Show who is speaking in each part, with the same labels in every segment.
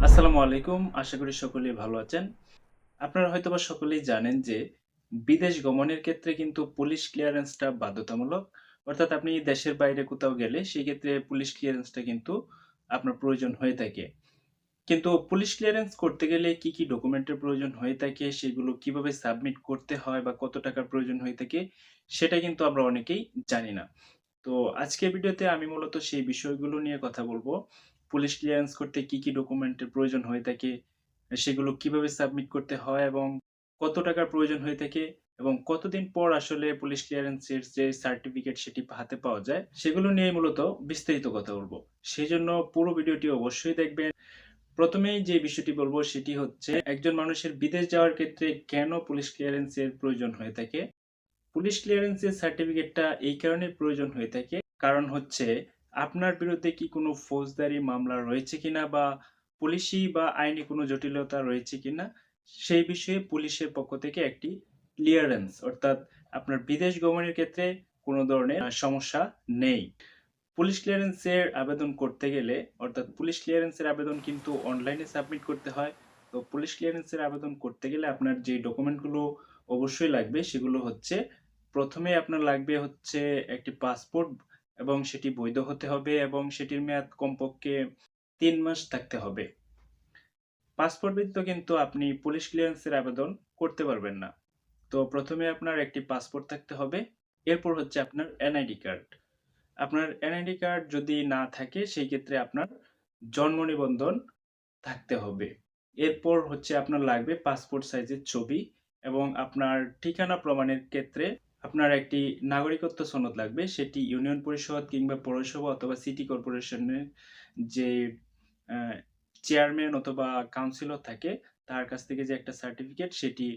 Speaker 1: আসসালামু আলাইকুম। আশা করি সকলেই ভালো আছেন। আপনারা হয়তোবা সকলেই জানেন যে বিদেশ গমনের ক্ষেত্রে কিন্তু পুলিশ ক্লিয়ারেন্সটা বাধ্যতামূলক। অর্থাৎ আপনি দেশের বাইরে কোথাও গেলে সেক্ষেত্রে পুলিশ ক্লিয়ারেন্সটা কিন্তু আপনার প্রয়োজন হয়ে থাকে। কিন্তু পুলিশ ক্লিয়ারেন্স করতে গেলে কি ডকুমেন্টের প্রয়োজন হয়ে থাকে, সেগুলো কিভাবে সাবমিট করতে হয় বা কত টাকার প্রয়োজন হয়ে থাকে, সেটা কিন্তু আমরা অনেকেই জানি না। তো আজকের ভিডিওতে আমি মূলত সেই বিষয়গুলো নিয়ে কথা বলবো। পুলিশ ক্লিয়ারেন্স করতে কি ডকুমেন্টের প্রয়োজন হয়ে থাকে, সেগুলো কিভাবে সাবমিট করতে হয় এবং কত টাকার প্রয়োজন হয়ে থাকে এবং কতদিন পর আসলে পুলিশ ক্লিয়ারেন্সের যে সার্টিফিকেট সেটি হাতে পাওয়া যায়, সেগুলো নিয়ে মূলত বিস্তারিত কথা বলবো। সেজন্য পুরো ভিডিওটি অবশ্যই দেখবেন। প্রথমেই যে বিষয়টি বলবো সেটি হচ্ছে একজন মানুষের বিদেশ যাওয়ার ক্ষেত্রে কেন পুলিশ ক্লিয়ারেন্সের প্রয়োজন হয়ে থাকে। পুলিশ ক্লিয়ারেন্সের সার্টিফিকেটটা এই কারণে প্রয়োজন হয়ে থাকে, কারণ হচ্ছে আপনার বিরুদ্ধে কি কোনো ফৌজদারি মামলা রয়েছে কিনা বা পুলিশি বা আইনি কোনো জটিলতা রয়েছে কিনা, সেই বিষয়ে পুলিশের পক্ষ থেকে একটি ক্লিয়ারেন্স, অর্থাৎ আপনার বিদেশ গমনের ক্ষেত্রে কোনো ধরনের সমস্যা নেই। পুলিশ ক্লিয়ারেন্সের আবেদন করতে গেলে, অর্থাৎ পুলিশ ক্লিয়ারেন্সের আবেদন কিন্তু অনলাইনে সাবমিট করতে হয়। তো পুলিশ ক্লিয়ারেন্সের আবেদন করতে গেলে আপনার যে ডকুমেন্টগুলো অবশ্যই লাগবে সেগুলো হচ্ছে, প্রথমে আপনার লাগবে হচ্ছে একটি পাসপোর্ট এবং সেটি বৈধ হতে হবে এবং সেটির মেয়াদ কমপক্ষে ৩ মাস থাকতে হবে। পাসপোর্ট ব্যতীত কিন্তু আপনি পুলিশ ক্লিয়ারেন্সের আবেদন করতে পারবেন না। তো প্রথমে আপনার একটি পাসপোর্ট থাকতে হবে। এরপর হচ্ছে আপনার এনআইডি কার্ড। আপনার এনআইডি কার্ড যদি না থাকে সেই ক্ষেত্রে আপনার জন্ম নিবন্ধন থাকতে হবে। এরপর হচ্ছে আপনার লাগবে পাসপোর্ট সাইজের ছবি এবং আপনার ঠিকানা প্রমাণের ক্ষেত্রে আপনার একটি নাগরিকত্ব সনদ লাগবে। সেটি ইউনিয়ন পরিষদ কিংবা পৌরসভা অথবা সিটি কর্পোরেশনের যে আ চেয়ারম্যান অথবা কাউন্সিলর থাকে, তার কাছ থেকে যে একটা সার্টিফিকেট সেটি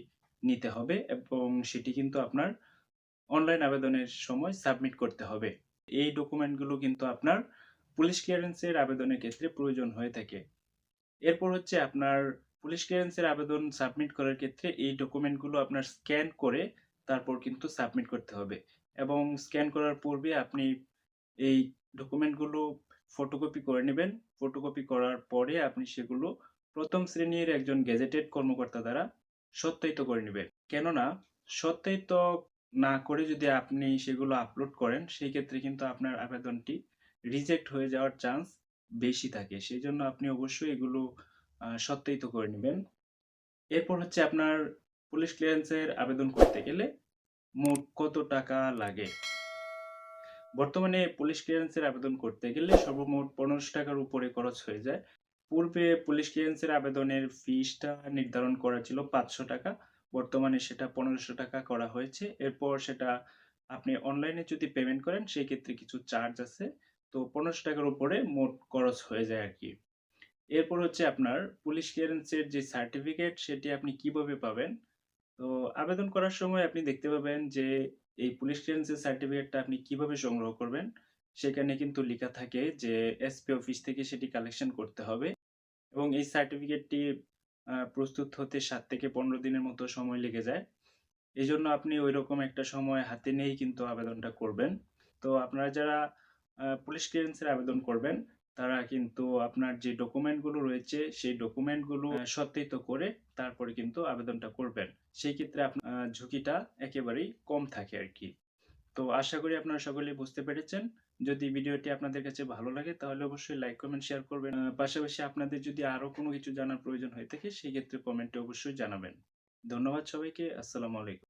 Speaker 1: নিতে হবে এবং সেটি কিন্তু আপনার অনলাইন আবেদনের সময় সাবমিট করতে হবে। এই ডকুমেন্টগুলো কিন্তু আপনার পুলিশ ক্লিয়ারেন্সের আবেদনের ক্ষেত্রে প্রয়োজন হয়ে থাকে। এরপর হচ্ছে আপনার পুলিশ ক্লিয়ারেন্সের আবেদন সাবমিট করার ক্ষেত্রে এই ডকুমেন্টগুলো আপনার স্ক্যান করে তারপর কিন্তু সাবমিট করতে হবে এবং স্ক্যান করার পূর্বে আপনি এই ডকুমেন্টগুলো ফটোকপি করে নিবেন। ফটোকপি করার পরে আপনি সেগুলো ১ম শ্রেণীর একজন গেজেটেড কর্মকর্তা দ্বারা সত্যায়িত করে নিবেন। কেননা সত্যায়িত না করে যদি আপনি সেগুলো আপলোড করেন, সেই ক্ষেত্রে কিন্তু আপনার আবেদনটি রিজেক্ট হয়ে যাওয়ার চান্স বেশি থাকে। সেজন্য আপনি অবশ্যই এগুলো সত্যায়িত করে নিবেন। এরপর হচ্ছে আপনার পুলিশ ক্লিয়ারেন্সের আবেদন করতে গেলে মোট কত টাকা লাগে? বর্তমানে পুলিশ ক্লিয়ারেন্সের আবেদন করতে গেলে সর্বমোট ৳১৫০০ র উপরে খরচ হয়ে যায়। পূর্বে পুলিশ ক্লিয়ারেন্সের আবেদনের ফিসটা নির্ধারণ করা ছিল ৳৫০০। বর্তমানে সেটা ৳১৫০০ করা হয়েছে। এরপর সেটা আপনি অনলাইনে যদি পেমেন্ট করেন সেক্ষেত্রে কিছু চার্জ আছে। তো ৳১৫০০ র উপরে মোট খরচ হয়ে যায় আরকি। এরপর হচ্ছে আপনার পুলিশ ক্লিয়ারেন্সের যে সার্টিফিকেট সেটি আপনি কিভাবে পাবেন? তো আবেদন করার সময় আপনি দেখতে পাবেন যে এই পুলিশ ক্লিয়ারেন্সের সার্টিফিকেটটা আপনি কিভাবে সংগ্রহ করবেন? সেখানে কিন্তু লিখা থাকে যে এসপি অফিস থেকে সেটি কালেকশন করতে হবে এবং এই সার্টিফিকেটটি প্রস্তুত হতে ৭ থেকে ১৫ দিনের মতো সময় লেগে যায়। এজন্য আপনি ঐরকম একটা সময় হাতে নিয়েই কিন্তু আবেদনটা করবেন। তো আপনারা যারা পুলিশ ক্লিয়ারেন্সের আবেদন করবেন, তারা কিন্তু আপনার যে ডকুমেন্ট গুলো রয়েছে, সেই ডকুমেন্ট গুলো সত্যায়িত করে তারপরে কিন্তু আবেদনটা করবেন। সেই ক্ষেত্রে আপনার ঝুঁকিটা একেবারেই কম থাকে আরকি। তো আশা করি আপনারা সকলেই বুঝতে পেরেছেন। যদি ভিডিওটি আপনাদের কাছে ভালো লাগে তাহলে অবশ্যই লাইক, কমেন্ট, শেয়ার করবেন। পাশাপাশি আপনাদের যদি আরো কোনো কিছু জানার প্রয়োজন হয়ে থাকে সেক্ষেত্রে কমেন্টে অবশ্যই জানাবেন। ধন্যবাদ সবাইকে। আসসালামু আলাইকুম।